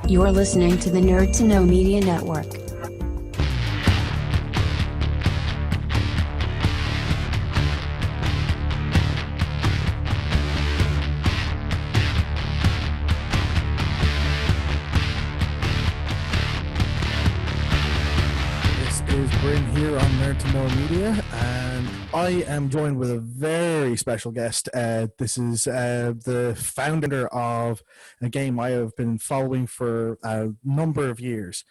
You're listening to the Nerd to Know Media Network. This is Bryn here on Nerd to Know Media, and I am joined with a very special guest. This is the founder of a game I have been following for a number of years.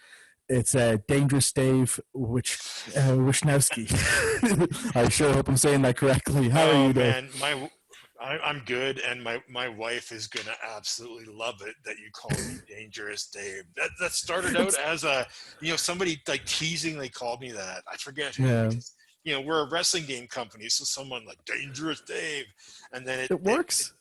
It's Dangerous Dave Wishnowski. I sure hope I'm saying that correctly. How are you, Dave? Man, I'm good, and my wife is gonna absolutely love it that you call me Dangerous Dave. That started out as somebody like teasingly called me that. I forget who. Yeah. Because, we're a wrestling game company, so someone like Dangerous Dave, and then It works.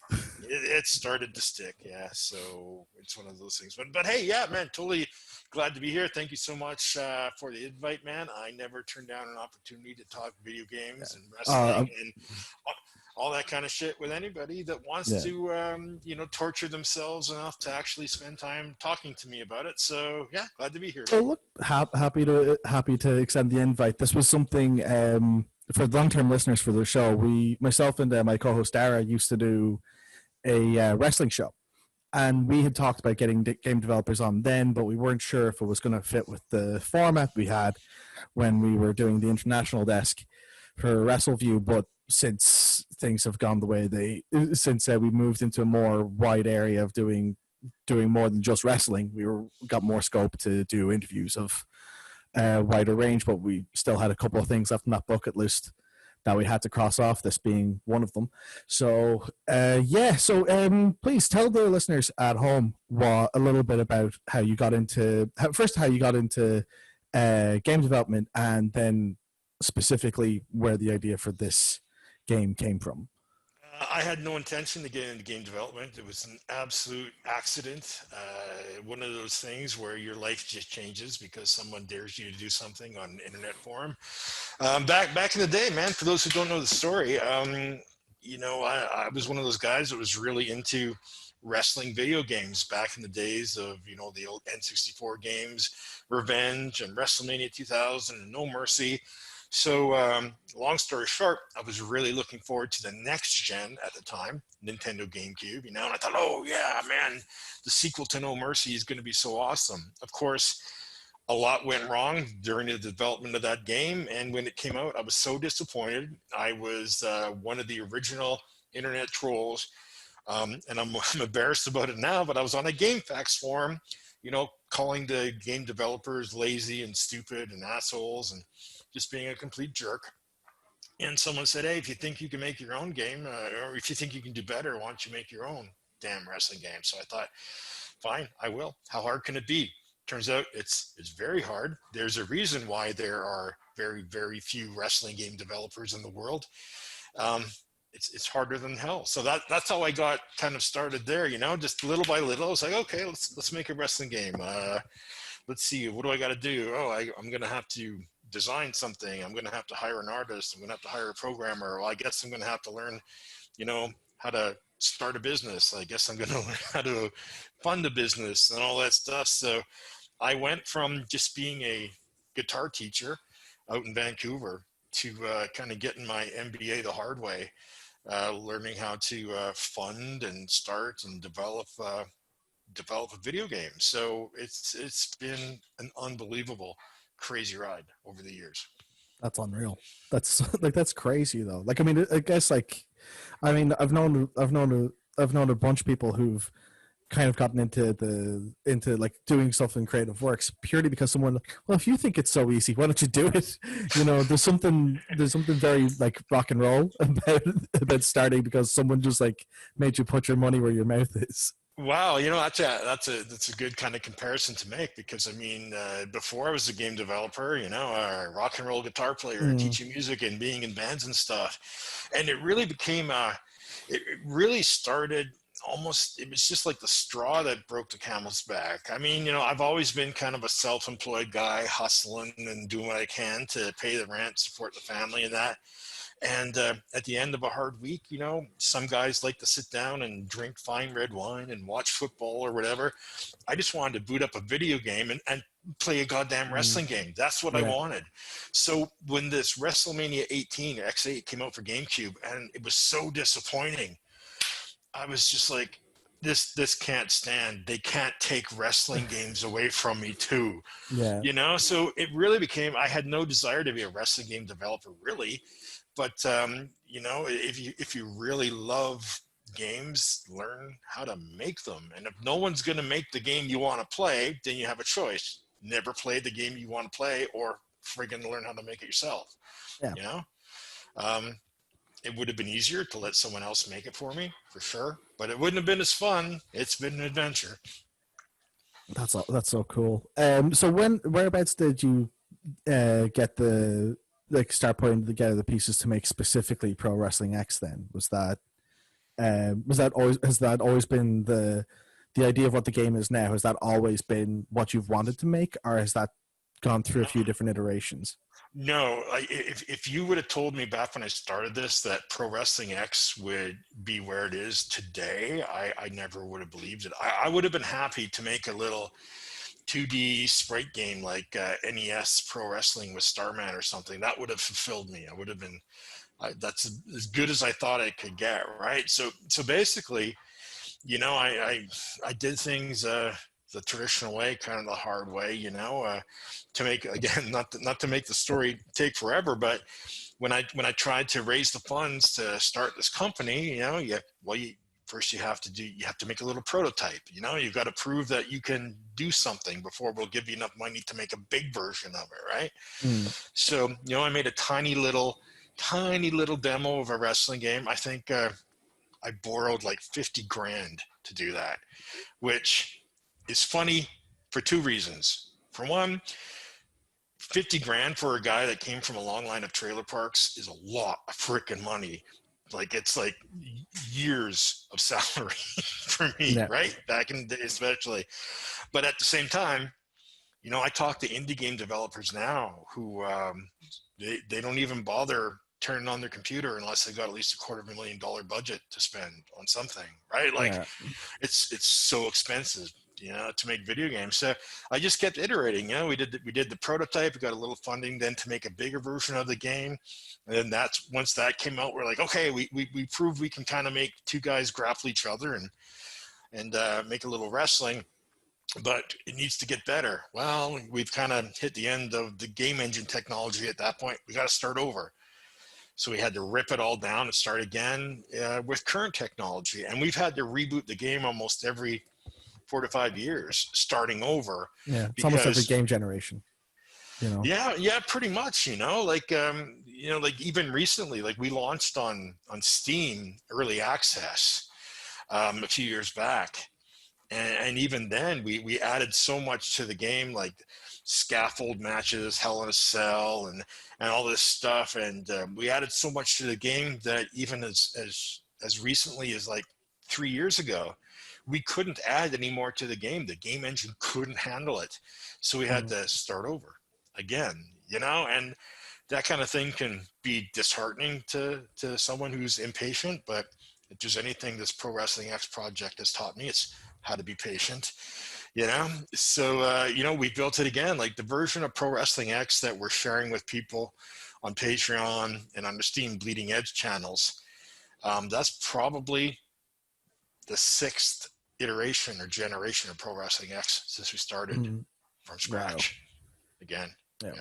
It started to stick. Yeah, so it's one of those things. But hey, yeah, man, totally glad to be here. Thank you so much for the invite, man. I never turn down an opportunity to talk video games and wrestling and all that kind of shit with anybody that wants to, torture themselves enough to actually spend time talking to me about it. So yeah, glad to be here. So look, happy to extend the invite. This was something for long-term listeners for the show. Myself and my co-host Dara used to do a wrestling show, and we had talked about getting game developers on then, but we weren't sure if it was going to fit with the format we had when we were doing the international desk for WrestleView. But since things have gone the way we moved into a more wide area of doing more than just wrestling, got more scope to do interviews of a wider range, but we still had a couple of things left in that bucket list that we had to cross off, this being one of them. So please tell the listeners at home a little bit about how you got into game development, and then specifically where the idea for this game came from. I had no intention to get into game development. It was an absolute accident. One of those things where your life just changes because someone dares you to do something on an internet forum. Back in the day, man, for those who don't know the story, I was one of those guys that was really into wrestling video games back in the days of, the old N64 games, Revenge and WrestleMania 2000 and No Mercy. So long story short, I was really looking forward to the next gen at the time, Nintendo GameCube, and I thought, oh yeah, man, the sequel to No Mercy is going to be so awesome. Of course, a lot went wrong during the development of that game, and when it came out, I was so disappointed. I was one of the original internet trolls, and I'm embarrassed about it now, but I was on a GameFAQs forum, calling the game developers lazy and stupid and assholes and just being a complete jerk. And someone said, hey, if you think you can make your own game, or if you think you can do better, why don't you make your own damn wrestling game? So I thought, fine, I will. How hard can it be? Turns out it's very hard. There's a reason why there are very, very few wrestling game developers in the world. It's harder than hell. So that's how I got kind of started there, just little by little. I was like, okay, let's make a wrestling game. Let's see, what do I got to do? I'm going to have to design something. I'm going to have to hire an artist. I'm going to have to hire a programmer. Well, I guess I'm going to have to learn, how to start a business. I guess I'm going to learn how to fund a business and all that stuff. So I went from just being a guitar teacher out in Vancouver to kind of getting my MBA the hard way, learning how to fund and start and develop a video game. So it's been an unbelievable, crazy ride over the years. That's unreal. That's crazy though. I guess I've known a bunch of people who've kind of gotten into like doing stuff in creative works purely because someone, well, if you think it's so easy, why don't you do it? There's something very like rock and roll about starting because someone just like made you put your money where your mouth is. Wow, that's a good kind of comparison to make because before I was a game developer, a rock and roll guitar player, teaching music and being in bands and stuff, and it really became it really started almost. It was just like the straw that broke the camel's back. I've always been kind of a self-employed guy, hustling and doing what I can to pay the rent, support the family, and that. And at the end of a hard week, you know, some guys like to sit down and drink fine red wine and watch football or whatever. I just wanted to boot up a video game and play a goddamn wrestling game. That's what I Yeah. wanted. So when this WrestleMania 18 X8 came out for GameCube and it was so disappointing, I was just like, this can't stand. They can't take wrestling games away from me too. Yeah. You know, so it really became, I had no desire to be a wrestling game developer really. But you know, if you really love games, learn how to make them. And if no one's going to make the game you want to play, then you have a choice: never play the game you want to play, or friggin' learn how to make it yourself. Yeah. You know, it would have been easier to let someone else make it for me, for sure. But it wouldn't have been as fun. It's been an adventure. That's so cool. So whereabouts did you get the start putting together the pieces to make specifically Pro Wrestling X? Then was that always, has that always been the idea of what the game is now? Has that always been what you've wanted to make, or has that gone through a few different iterations? No, if you would have told me back when I started this that Pro Wrestling X would be where it is today, I never would have believed it. I would have been happy to make a little 2D sprite game like NES Pro Wrestling with Starman or something. That would have fulfilled me. I would have been, that's as good as I thought I could get, right? So basically, you know, I did things the traditional way, kind of the hard way, you know, to make, again, not to make the story take forever, but when I tried to raise the funds to start this company, you know, first you have to make a little prototype. You know, you've got to prove that you can do something before we'll give you enough money to make a big version of it, right? So, you know, I made a tiny little demo of a wrestling game. I think I borrowed like 50 grand to do that, which is funny for two reasons. For one, 50 grand for a guy that came from a long line of trailer parks is a lot of freaking money. Like, it's like years of salary for me, right? Back in the day, especially. But at the same time, you know, I talk to indie game developers now who they don't even bother turning on their computer unless they've got at least $250,000 budget to spend on something, right? Like, it's so expensive, you know, to make video games. So I just kept iterating. You know, we did the prototype, we got a little funding then to make a bigger version of the game. And then once that came out, we're like, okay, we proved we can kind of make two guys grapple each other and make a little wrestling, but it needs to get better. Well, we've kind of hit the end of the game engine technology at that point. We got to start over. So we had to rip it all down and start again with current technology. And we've had to reboot the game almost every 4 to 5 years, starting over. Yeah, it's almost every game generation. You know? Yeah, pretty much. You know, like you know, like even recently, like we launched on Steam early access a few years back, and even then we added so much to the game, like scaffold matches, Hell in a Cell, and all this stuff, and we added so much to the game that even as recently as like 3 years ago, we couldn't add any more to the game. The game engine couldn't handle it, so we had to start over again, you know. And that kind of thing can be disheartening to someone who's impatient, but if there's anything this Pro Wrestling X project has taught me, it's how to be patient, you know. So you know, we built it again, like the version of Pro Wrestling X that we're sharing with people on Patreon and on the Steam Bleeding Edge channels. That's probably the 6th iteration or generation of Pro Wrestling X since we started from scratch again. Yeah.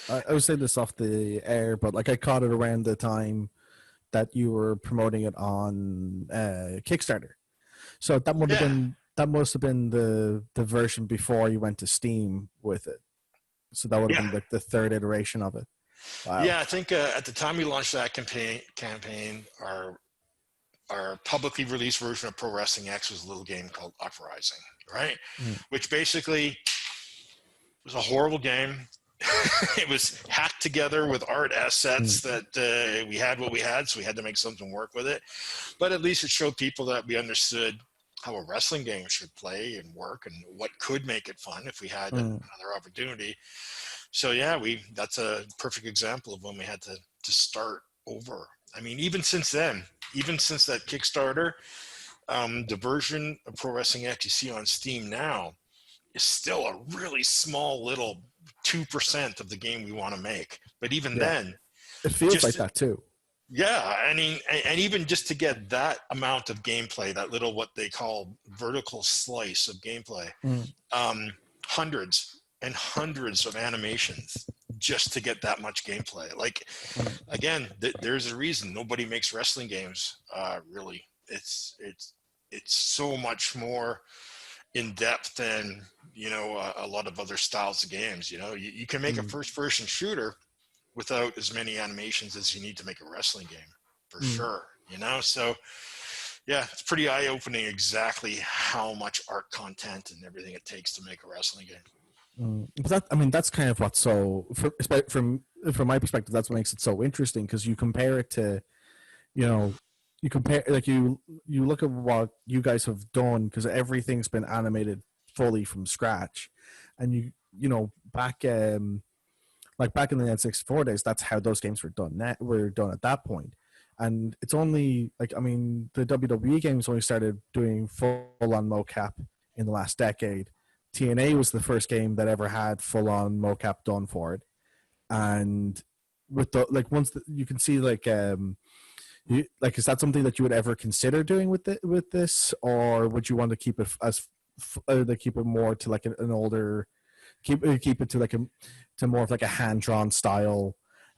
I was saying this off the air, but like I caught it around the time that you were promoting it on Kickstarter. So that would have been, that must have been the version before you went to Steam with it. So that would have been like the 3rd iteration of it. Wow. Yeah, I think at the time we launched that campaign, our publicly released version of Pro Wrestling X was a little game called Uprising, right? Which basically was a horrible game. It was hacked together with art assets that we had what we had, so we had to make something work with it. But at least it showed people that we understood how a wrestling game should play and work and what could make it fun if we had another opportunity. So yeah, that's a perfect example of when we had to start over. I mean, even since then, even since that Kickstarter, the version of Pro Wrestling X you see on Steam now is still a really small little 2% of the game we want to make. But even then, it feels like just that too. yeah, I mean, and even just to get that amount of gameplay, that little what they call vertical slice of gameplay, hundreds and hundreds of animations just to get that much gameplay. Like, again, there's a reason nobody makes wrestling games. Really, it's so much more in depth than a lot of other styles of games. You can make a first-person shooter without as many animations as you need to make a wrestling game, for sure. So yeah, it's pretty eye-opening exactly how much art content and everything it takes to make a wrestling game. But that's kind of what's so from my perspective, that's what makes it so interesting, because you compare it to, you compare, like, you look at what you guys have done, because everything's been animated fully from scratch, and back back in the N64 days, that's how those games were done. Were done at that point, and it's only the WWE games only started doing full-on mocap in the last decade. TNA was the first game that ever had full-on mocap done for it, and with the once you can see is that something that you would ever consider doing with this, or would you want to keep it keep it more to an older, keep it to more of a hand-drawn style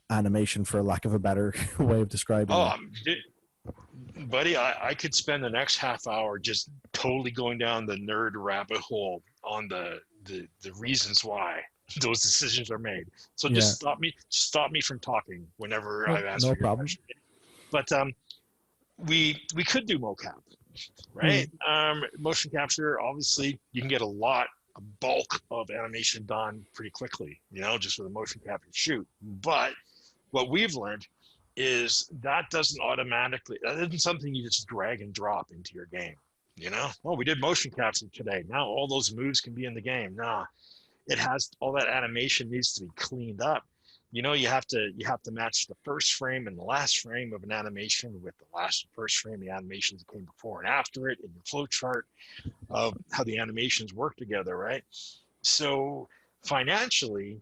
animation, for lack of a better way of describing it? Buddy, I could spend the next half hour just totally going down the nerd rabbit hole on the reasons why those decisions are made. So just stop me from talking whenever I've asked for your question. But we could do mocap, right? Motion capture, obviously, you can get a bulk of animation done pretty quickly, just with a motion capture shoot. But what we've learned is that isn't something you just drag and drop into your game. We did motion capture today. Now all those moves can be in the game. Nah, it has all that animation needs to be cleaned up. You have to match the first frame and the last frame of an animation with the first frame of the animations that came before and after it in your flow chart of how the animations work together, right? So financially,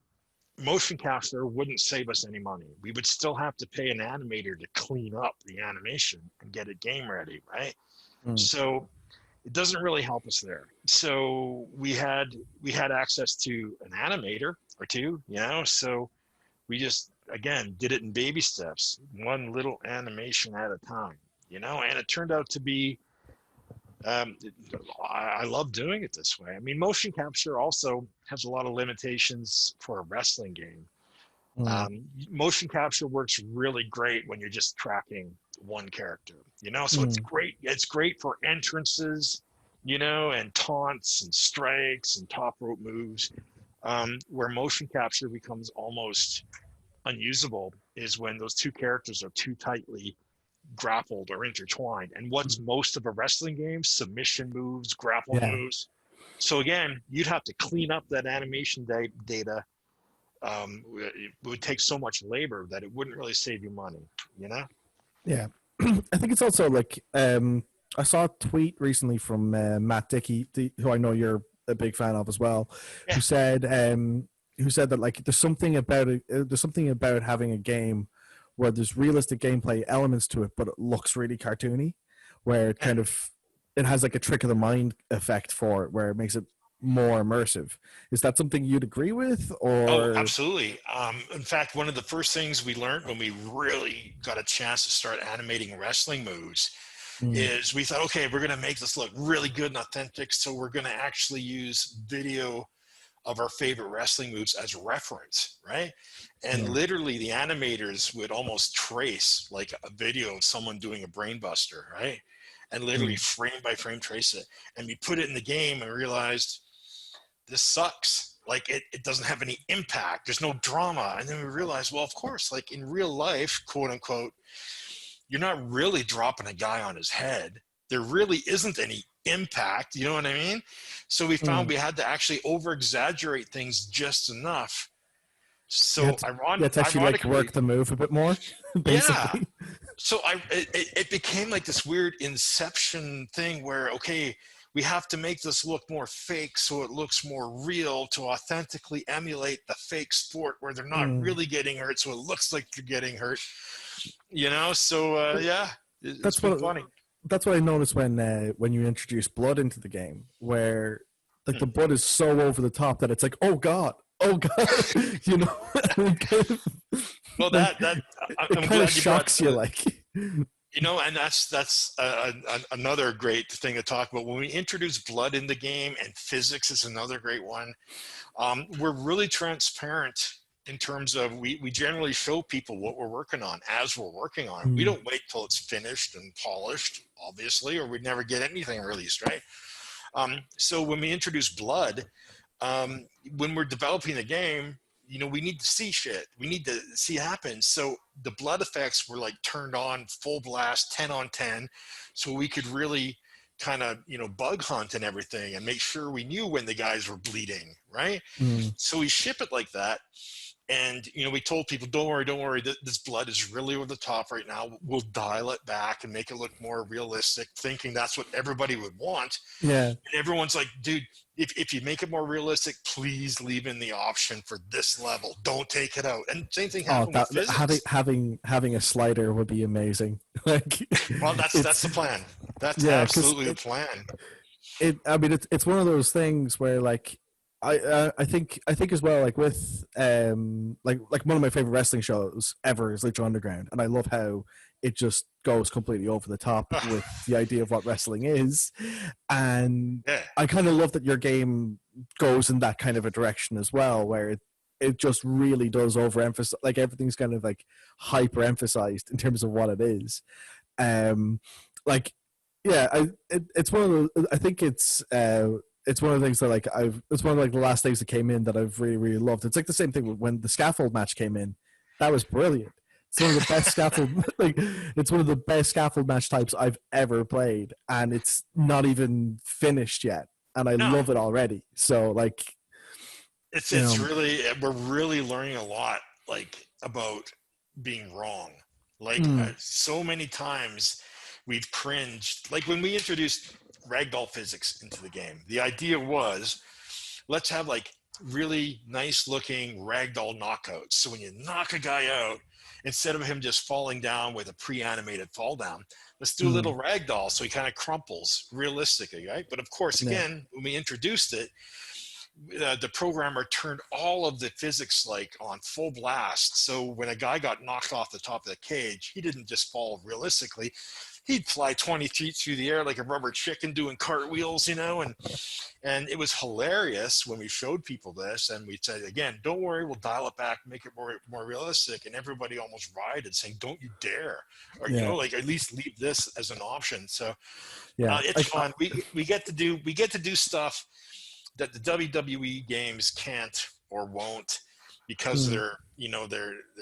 motion capture wouldn't save us any money. We would still have to pay an animator to clean up the animation and get it game ready, right? So it doesn't really help us there. So we had access to an animator or two, so we just, again, did it in baby steps, one little animation at a time, and it turned out to be, I love doing it this way. I mean, motion capture also has a lot of limitations for a wrestling game. Motion capture works really great when you're just tracking one character, so it's great. It's great for entrances, and taunts and strikes and top rope moves. Where motion capture becomes almost unusable is when those two characters are too tightly grappled or intertwined. And what's most of a wrestling game? Submission moves, grapple moves. So again, you'd have to clean up that animation data. It would take so much labor that it wouldn't really save you money, Yeah. I think it's also I saw a tweet recently from Matt Dickey, who I know you're a big fan of as well, who said that there's something about having a game where there's realistic gameplay elements to it, but it looks really cartoony, where it has a trick of the mind effect for it, where it makes it more immersive. Is that something you'd agree with? Or? Oh, absolutely. In fact, one of the first things we learned when we really got a chance to start animating wrestling moves is we thought, okay, we're going to make this look really good and authentic. So we're going to actually use video of our favorite wrestling moves as reference, right? And literally the animators would almost trace a video of someone doing a brain buster, right? And literally frame by frame trace it. And we put it in the game and realized this sucks. It doesn't have any impact. There's no drama. And then we realized, well, of course, in real life, quote unquote, you're not really dropping a guy on his head. There really isn't any impact. You know what I mean? So we found we had to actually over exaggerate things just enough So yeah, to actually like work the move a bit more, basically. Yeah. So it became like this weird Inception thing where, okay, we have to make this look more fake so it looks more real to authentically emulate the fake sport where they're not really getting hurt, so it looks like you're getting hurt. So yeah, it's been funny. That's what I noticed when you introduce blood into the game, where like the blood is so over the top that it's like, oh god, you know. Well, like, I'm it kind glad of shocks you, like. And that's another great thing to talk about. When we introduce blood in the game, and physics is another great one, we're really transparent in terms of we generally show people what we're working on as we're working on it. We don't wait till it's finished and polished, obviously, or we'd never get anything released, right? So when we introduce blood, when we're developing the game, we need to see shit. We need to see happen. So the blood effects were like turned on full blast, 10 on 10. So we could really kind of, bug hunt and everything and make sure we knew when the guys were bleeding, right? So we ship it like that. And, we told people, don't worry, this blood is really over the top right now. We'll dial it back and make it look more realistic, thinking that's what everybody would want. Yeah. And everyone's like, dude, if you make it more realistic, please leave in the option for this level. Don't take it out. And same thing happened with physics. Having a slider would be amazing. Well, that's the plan. That's absolutely the plan. It's one of those things where, like, I think as well, like with like one of my favorite wrestling shows ever is Lucha Underground, and I love how it just goes completely over the top with the idea of what wrestling is, and I kind of love that your game goes in that kind of a direction as well, where it just really does overemphasize, like everything's kind of like hyper emphasized in terms of what it is, like yeah, it's one of those, I think it's one of the things that like it's one of like the last things that came in that I've really, really loved. It's like the same thing when the scaffold match came in. That was brilliant. It's one of the best it's one of the best scaffold match types I've ever played, and it's not even finished yet, and I love it already. So like, it's really, we're really learning a lot, like, about being wrong. Like so many times we've cringed. Like when we introduced ragdoll physics into the game, the idea was, let's have like really nice looking ragdoll knockouts. So when you knock a guy out, instead of him just falling down with a pre-animated fall down, let's do a little ragdoll so he kind of crumples realistically, right? But of course, again, when we introduced it, the programmer turned all of the physics like on full blast. So when a guy got knocked off the top of the cage, he didn't just fall realistically. He'd fly 20 feet through the air like a rubber chicken doing cartwheels, and it was hilarious when we showed people this, and we said, again, don't worry, we'll dial it back, make it more realistic, and everybody almost rioted saying, don't you dare, or like at least leave this as an option. So it's fun. We get to do stuff that the WWE games can't or won't, because they're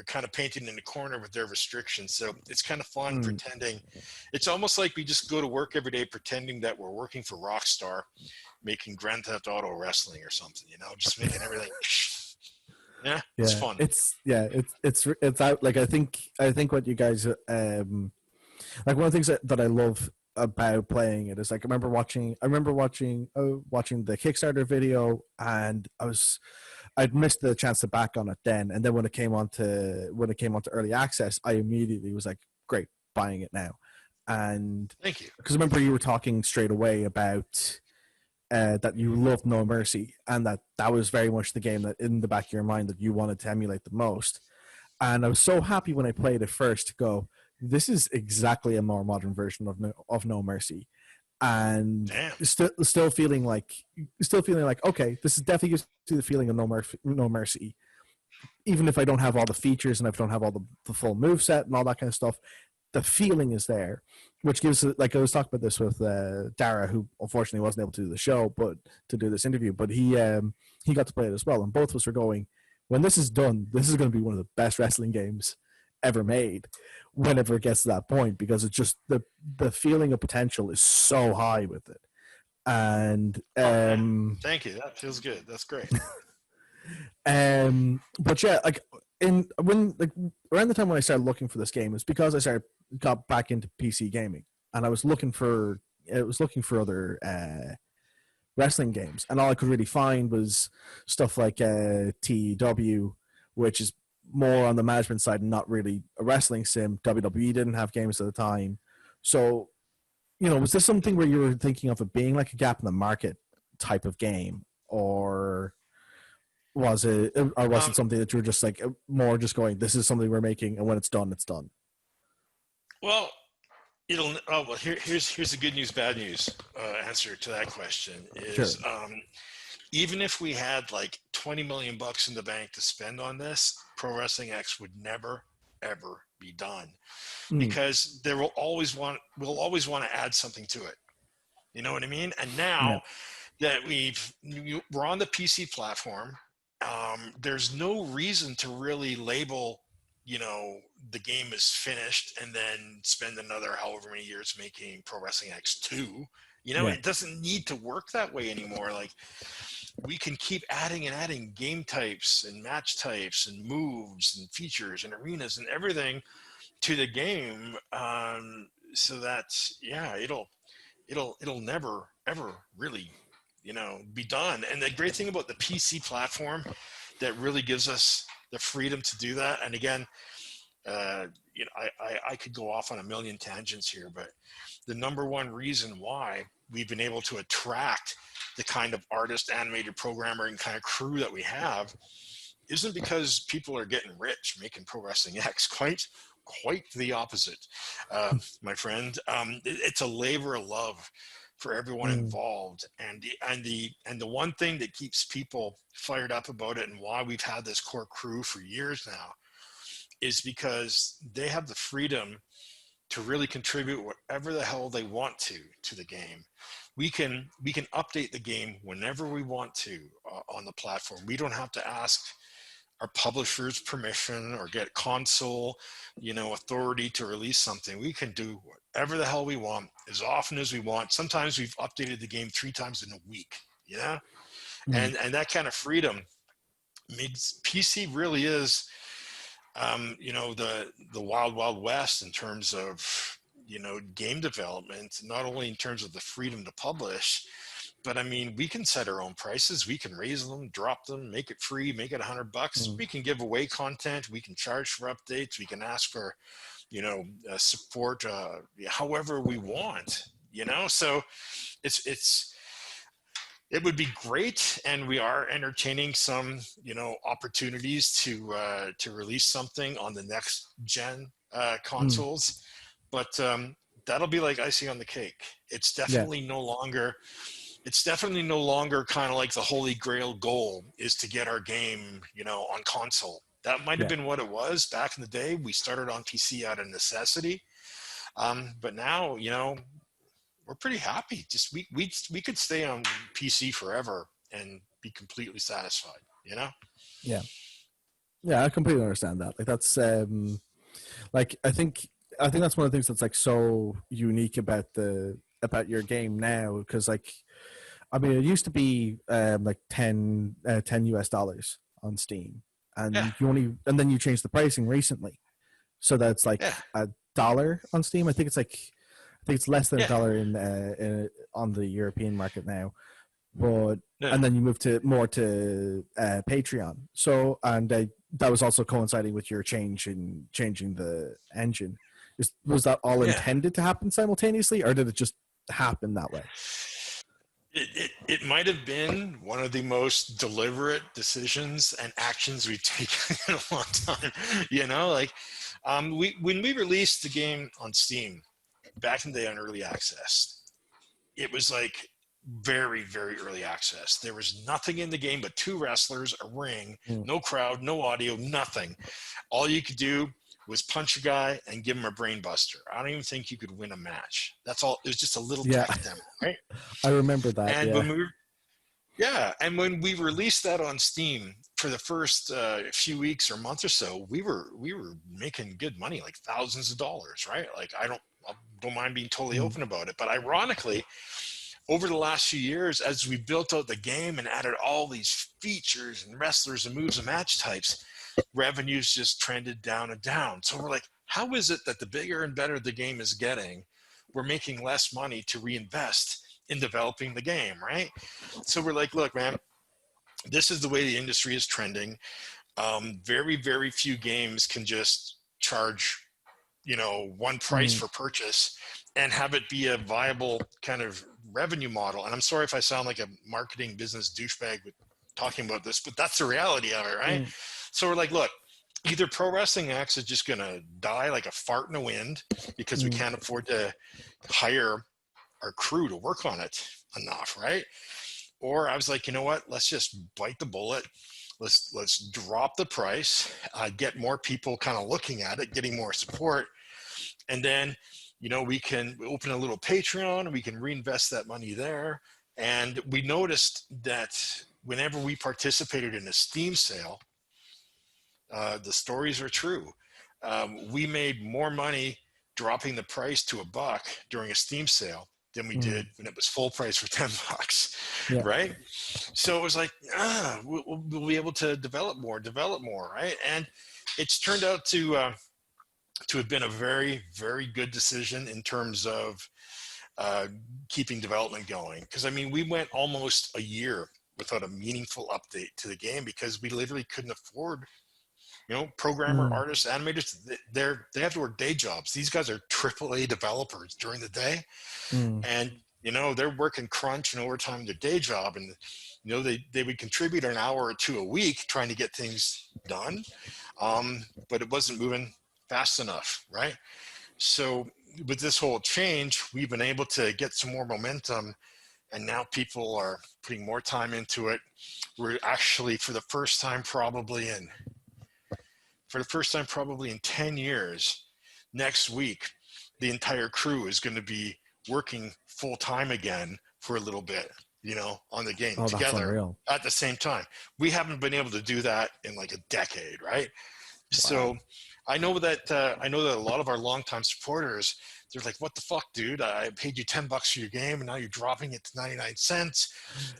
kind of painted in the corner with their restrictions. So it's kind of fun pretending. It's almost like we just go to work every day pretending that we're working for Rockstar, making Grand Theft Auto wrestling or something, just making everything. It's fun. It's out. Like I think what you guys like one of the things that I love about playing it is, like, I remember watching the Kickstarter video, and I'd missed the chance to back on it then, and then when it came on to early access, I immediately was like, great, buying it now. And thank you, because I remember you were talking straight away about that you loved No Mercy, and that was very much the game that in the back of your mind that you wanted to emulate the most. And I was so happy when I played it first to go, this is exactly a more modern version of No Mercy, and still feeling like okay, this is definitely gives you the feeling of No Mercy, even if I don't have all the features and if I don't have all the full moveset and all that kind of stuff. The feeling is there, which gives it, like I was talking about this with Dara, who unfortunately wasn't able to do the show, but to do this interview, but he got to play it as well, and both of us were going, when this is done, this is going to be one of the best wrestling games ever made whenever it gets to that point, because it's just the feeling of potential is so high with it. And thank you, that feels good, that's great. But yeah, like around the time when I started looking for this game, it's because got back into PC gaming, and I was looking for other wrestling games, and all I could really find was stuff like TEW, which is more on the management side and not really a wrestling sim. WWE didn't have games at the time, so was this something where you were thinking of it being like a gap in the market type of game, or was it something that you were just like more just going, this is something we're making, and when it's done, it's done? Well, here's the good news, bad news answer to that question is, Sure. Even if we had like 20 million bucks in the bank to spend on this, Pro Wrestling X would never ever be done, because we'll always want to add something to it. You know what I mean? And now that we're on the PC platform, there's no reason to really label, the game is finished and then spend another however many years making Pro Wrestling X2. It doesn't need to work that way anymore. Like, we can keep adding and adding game types and match types and moves and features and arenas and everything to the game, so that it'll never ever really be done. And the great thing about the PC platform that really gives us the freedom to do that, and again, I could go off on a million tangents here, but the number one reason why we've been able to attract the kind of artist, animator, programmer, and kind of crew that we have isn't because people are getting rich making Pro Wrestling X. Quite the opposite, my friend. It's a labor of love for everyone involved, and the one thing that keeps people fired up about it, and why we've had this core crew for years now, is because they have the freedom to really contribute whatever the hell they want to the game. We can update the game whenever we want to on the platform. We don't have to ask our publisher's permission or get console, authority to release something. We can do whatever the hell we want as often as we want. Sometimes we've updated the game 3 times in a week, and that kind of freedom makes PC really is, the wild, wild west in terms of, game development, not only in terms of the freedom to publish, but I mean, we can set our own prices. We can raise them, drop them, make it free, make it $100. We can give away content. We can charge for updates. We can ask for, support, however we want, so it would be great. And we are entertaining some, opportunities to release something on the next gen consoles, but that'll be like icing on the cake. It's definitely no longer kind of like the holy grail goal is to get our game, on console. That might have been what it was back in the day. We started on PC out of necessity. But now, we're pretty happy. Just we could stay on PC forever and be completely satisfied, Yeah, I completely understand that. Like, that's like, I think that's one of the things that's like so unique about your game now, because like, I mean, it used to be like $10 US on Steam, and and then you changed the pricing recently, so that's like $1 on Steam. I think it's less than $1 in on the European market now, but and then you moved to Patreon. So, and that was also coinciding with your changing the engine. Was that all intended to happen simultaneously, or did it just happen that way? It might have been one of the most deliberate decisions and actions we've taken in a long time. When we released the game on Steam back in the day on early access, it was like very, very early access. There was nothing in the game but 2 wrestlers, a ring, no crowd, no audio, nothing. All you could do was punch a guy and give him a brain buster. I don't even think you could win a match. That's all. It was just a little tech demo, right? I remember that. And when we released that on Steam for the first few weeks or month or so, we were making good money, like thousands of dollars, right? Like, I don't mind being totally open about it. But ironically, over the last few years, as we built out the game and added all these features and wrestlers and moves and match types, revenues just trended down and down. So we're like, how is it that the bigger and better the game is getting, we're making less money to reinvest in developing the game, right? So we're like, look, man, this is the way the industry is trending. Very, very few games can just charge, one price for purchase and have it be a viable kind of revenue model. And I'm sorry if I sound like a marketing business douchebag with talking about this, but that's the reality of it, right? So we're like, look, either Pro Wrestling X is just going to die like a fart in the wind because we can't afford to hire our crew to work on it enough, right? Or I was like, you know what? Let's just bite the bullet. Let's drop the price, get more people kind of looking at it, getting more support, and then we can open a little Patreon and we can reinvest that money there. And we noticed that whenever we participated in a Steam sale, the stories are true. We made more money dropping the price to $1 during a Steam sale than we did when it was full price for $10, right? So it was like, we'll be able to develop more, right? And it's turned out to have been a very, very good decision in terms of keeping development going. Because, I mean, we went almost a year without a meaningful update to the game because we literally couldn't afford programmer, artists, animators, they have to work day jobs. These guys are AAA developers during the day. And, they're working crunch and overtime in their day job. And, they would contribute an hour or two a week trying to get things done. But it wasn't moving fast enough, right? So with this whole change, we've been able to get some more momentum. And now people are putting more time into it. We're actually, for the first time probably in 10 years, next week, the entire crew is going to be working full time again for a little bit, on the game together at the same time. We haven't been able to do that in like a decade, right? Wow. So I know that a lot of our longtime supporters, they're like, what the fuck, dude? I paid you $10 for your game and now you're dropping it to 99 cents.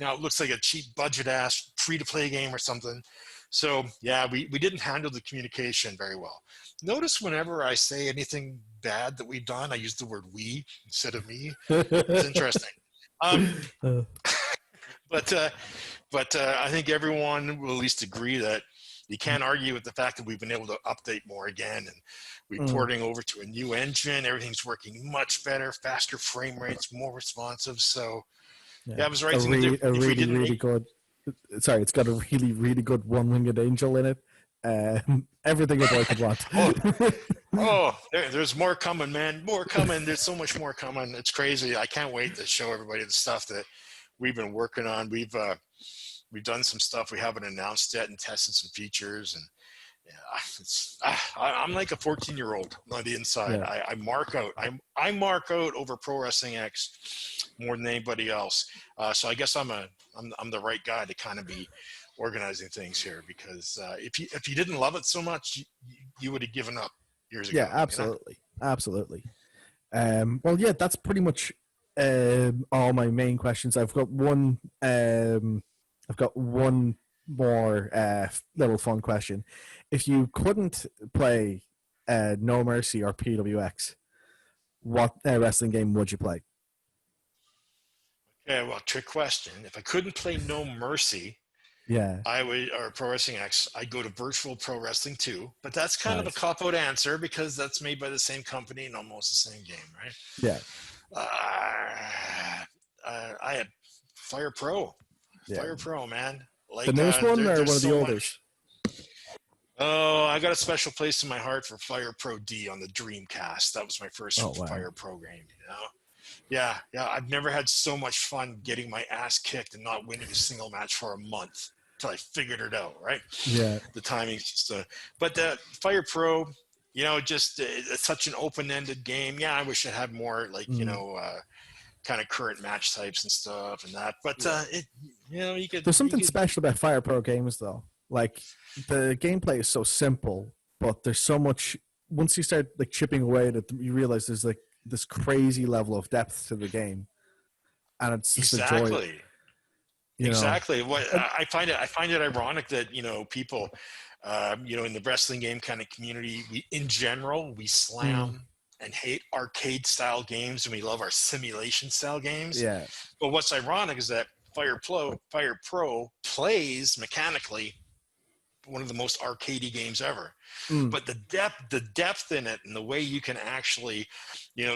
Now it looks like a cheap budget ass free-to-play game or something. So yeah, we didn't handle the communication very well. Notice whenever I say anything bad that we've done, I use the word we instead of me. It's interesting. But I think everyone will at least agree that you can't argue with the fact that we've been able to update more again, and we're porting over to a new engine. Everything's working much better, faster frame rates, more responsive. So yeah, I was right. Really good. Sorry, it's got a really, really good one-winged angel in it. Everything a boy could want. There's more coming, man. More coming. There's so much more coming. It's crazy. I can't wait to show everybody the stuff that we've been working on. We've done some stuff we haven't announced yet and tested some features. And I'm like a 14-year-old on the inside. Yeah. I mark out. I mark out over Pro Wrestling X more than anybody else. So I guess I'm the right guy to kind of be organizing things here, because if you didn't love it so much, you would have given up years ago. Yeah, absolutely, absolutely. Well, yeah, that's pretty much all my main questions. I've got one more little fun question. If you couldn't play No Mercy or PWX, what wrestling game would you play? Okay, well, trick question. If I couldn't play No Mercy, I would, or Pro Wrestling X, I'd go to Virtual Pro Wrestling 2. But that's kind of a cop-out answer because that's made by the same company and almost the same game, right? Yeah. I had Fire Pro. Yeah. Fire Pro, man. Like, the newest one or one of the oldest? Oh, I got a special place in my heart for Fire Pro D on the Dreamcast. That was my first Fire Pro game, Yeah, I've never had so much fun getting my ass kicked and not winning a single match for a month until I figured it out, right? Yeah. The timing. But Fire Pro, just it's such an open-ended game. Yeah, I wish it had more, like, kind of current match types and stuff and that. But, you could... There's something special about Fire Pro games, though. Like, the gameplay is so simple, but there's so much... Once you start, like, chipping away at it, you realize there's, like, this crazy level of depth to the game. and it's just a joy. Exactly. You know? Exactly. What I find it ironic that people, in the wrestling game kind of community, in general, we slam and hate arcade style games, and we love our simulation style games. Yeah. But what's ironic is that Fire Pro plays mechanically one of the most arcadey games ever. But the depth in it, and the way you can actually,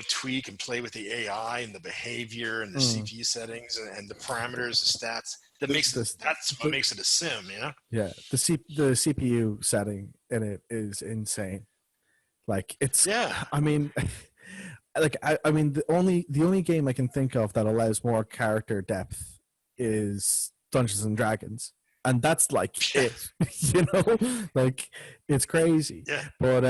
tweak and play with the AI and the behavior and the CPU settings and the parameters, the stats, that's what makes it a sim, Yeah, the CPU setting in it is insane. Like it's, I mean, the only game I can think of that allows more character depth is Dungeons and Dragons. And that's like it, like it's crazy. Yeah. But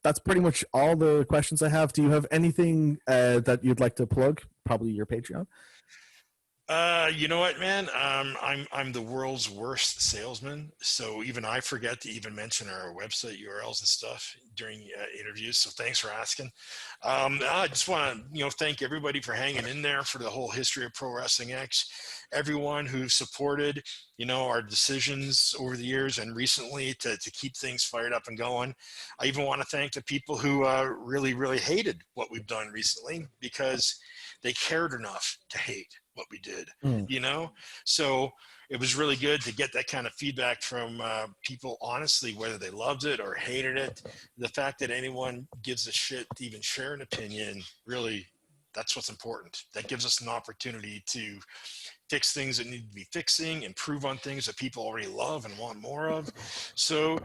that's pretty much all the questions I have. Do you have anything that you'd like to plug? Probably your Patreon. You know what, man? I'm the world's worst salesman, so even I forget to even mention our website URLs and stuff during interviews. So thanks for asking. I just want to thank everybody for hanging in there for the whole history of Pro Wrestling X. Everyone who supported our decisions over the years and recently to keep things fired up and going. I even want to thank the people who really, really hated what we've done recently, because they cared enough to hate what we did, so it was really good to get that kind of feedback from people, honestly, whether they loved it or hated it. The fact that anyone gives a shit to even share an opinion, really, that's what's important. That gives us an opportunity to fix things that need to be fixing, improve on things that people already love and want more of. So,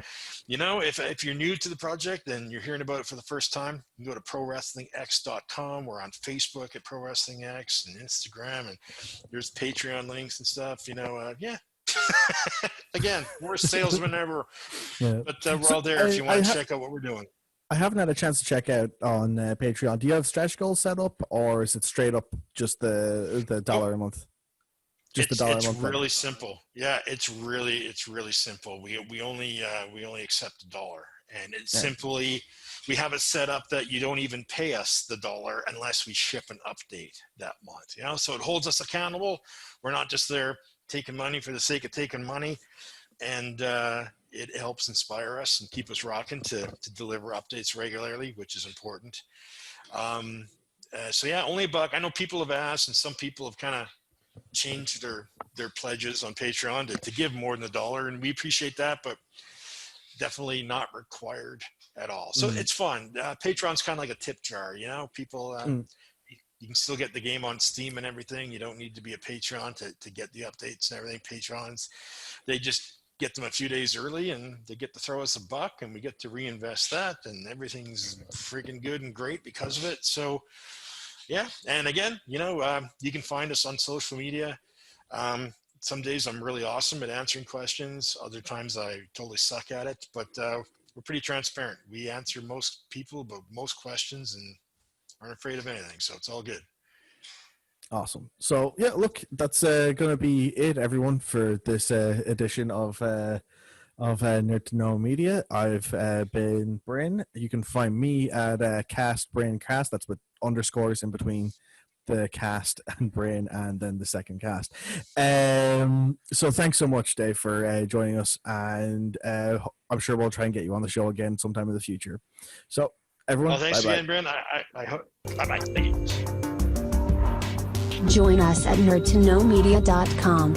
if you're new to the project and you're hearing about it for the first time, you can go to prowrestlingx.com. We're on Facebook at Pro Wrestling X and Instagram, and there's Patreon links and stuff. Again, worst salesman ever. Yeah. But we're all there if you want to check out what we're doing. I haven't had a chance to check out on Patreon. Do you have stretch goals set up, or is it straight up just the $1 a month? It's really simple. Yeah, it's really simple. We only accept $1, and it's simply, we have it set up that you don't even pay us the $1 unless we ship an update that month. So it holds us accountable. We're not just there taking money for the sake of taking money, and it helps inspire us and keep us rocking to deliver updates regularly, which is important. Only $1. I know people have asked, and some people have kind of changed their pledges on Patreon to give more than $1, and we appreciate that, but definitely not required at all. So it's fun. Patreon's kind of like a tip jar, people, you can still get the game on Steam and everything. You don't need to be a Patreon to get the updates and everything. Patrons, they just get them a few days early, and they get to throw us $1, and we get to reinvest that, and everything's freaking good and great because of it. So yeah. And again, you can find us on social media. Some days I'm really awesome at answering questions. Other times I totally suck at it, but we're pretty transparent. We answer most people, but most questions, and aren't afraid of anything. So it's all good. Awesome. So yeah, look, that's going to be it, everyone, for this edition of Nerd to Know Media. I've been Bryn. You can find me at Cast Brain Cast. That's with underscores in between the cast and Brain and then the second cast. So thanks so much, Dave, for joining us, and I'm sure we'll try and get you on the show again sometime in the future. So everyone, well, thanks again, Bryn. I hope. Bye-bye. Thank you. Join us at nerdtoknowmedia.com.